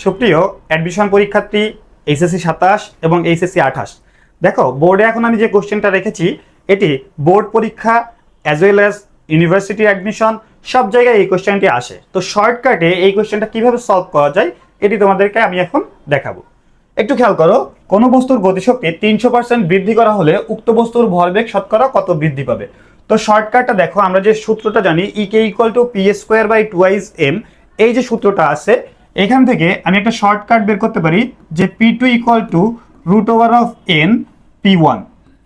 সুপ্রিয় অ্যাডমিশন পরীক্ষার্থী এইচএসসি 27 এবং এইচএসসি 28, দেখো বোর্ডে এখন আমি যে কোশ্চেনটা রেখেছি এটি বোর্ড পরীক্ষা as well as university admission সব জায়গায় এই কোশ্চেনটি আসে। তো শর্টকাটে এই কোশ্চেনটা কিভাবে সলভ করা যায় এটি তোমাদেরকে আমি এখন দেখাবো। একটু খেয়াল করো, কোনো বস্তুর গতিশক্তি 300% বৃদ্ধি করা হলে উক্ত বস্তুর ভরবেগ শতকরা কত বৃদ্ধি পাবে। তো শর্টকাটটা দেখো, আমরা যে সূত্রটা জানি E K equal to P square by 2m, এই যে সূত্রটা আছে এখান থেকে আমি একটা শর্টকাট বের করতে পারি যে p2 equal to root over of n p1।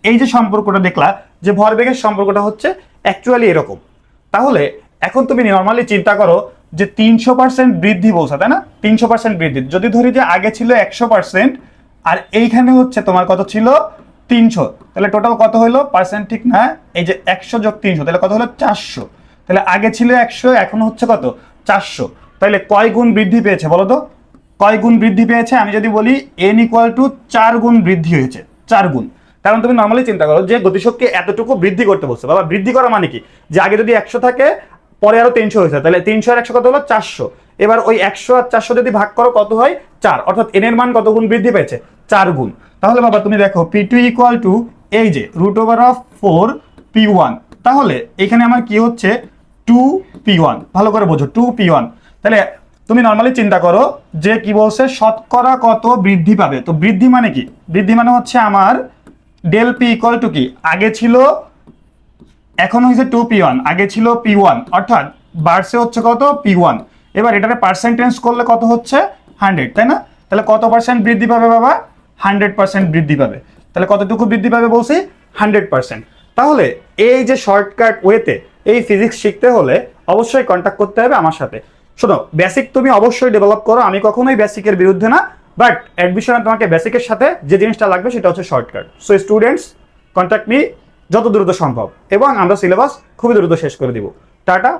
এই যে সম্পর্কটা দেখলা যে ভরবেগের সম্পর্কটা হচ্ছে অ্যাকচুয়ালি এরকম। তাহলে এখন তুমি নর্মালি চিন্তা করো যে 300% বৃদ্ধি বলছে, তাই না? 300% বৃদ্ধি যদি ধরি যে আগে ছিল 100% আর এইখানে হচ্ছে তোমার কত ছিল 300, তাহলে টোটাল কত হলো পার্সেন্ট ঠিক না, এই যে 100 যোগ 300 তাহলে কত হলো 400। তাহলে আগে ছিল 100 এখন হচ্ছে কত 400। তাহলে কয় গুণ বৃদ্ধি পেয়েছে বলো তো, কয় গুণ বৃদ্ধি পেয়েছে? আমি যদি বলি n ইকুয়াল টু 4 গুণ বৃদ্ধি হয়েছে, 4 গুণ। কারণ তুমি নর্মালি চিন্তা করো যে গতিশক্তি এতটুকু বৃদ্ধি করতে বলছে, বাবা বৃদ্ধি করা মানে কি, যে আগে যদি 100 থাকে পরে আরো 300 হয়েছে, তাহলে 300 আর 100 কত হলো 400। এবার ওই 100 আর 400 যদি ভাগ করো কত হয় 4, অর্থাৎ n এর মান কত গুণ বৃদ্ধি পেয়েছে 4 গুণ। তাহলে বাবা তুমি দেখো p2 ইকুয়াল টু এই যে রুট ওভার অফ 4 p1, তাহলে এখানে আমার কি হচ্ছে 2p1, ভালো করে বোঝো 2p1। তাহলে তুমি নর্মালি চিন্তা করো যে কি বলছে শতকরা কত বৃদ্ধি পাবে। তো বৃদ্ধি মানে কি, বৃদ্ধি মানে হচ্ছে আমার ডেল পি ইকুয়াল টু কি, আগে ছিল এখন হয়েছে 2p1, আগে ছিল p1, অর্থাৎ বাড়ছে হচ্ছে কত p1। এবার এটারে পার্সেন্টেজ করলে কত হচ্ছে 100, তাই না? তাহলে কত পার্সেন্ট বৃদ্ধি পাবে বাবা, 100% বৃদ্ধি পাবে। তাহলে কতটুকু বৃদ্ধি পাবে বলছি 100%। তাহলে এই যে শর্টকাট ওয়েতে এই ফিজিক্স শিখতে হলে অবশ্যই কন্ট্যাক্ট করতে হবে আমার সাথে। শোনো, বেসিক তুমি অবশ্যই ডেভেলপ করো, আমি কখনোই বেসিকের বিরুদ্ধে না, বাট অ্যাডমিশনে তোমাকে বেসিকের সাথে যে জিনিসটা লাগবে সেটা হচ্ছে shortcut. So students, contact me যত দ্রুত সম্ভব এবং আমরা সিলেবাস খুবই দ্রুত শেষ করে দিব। টাটা।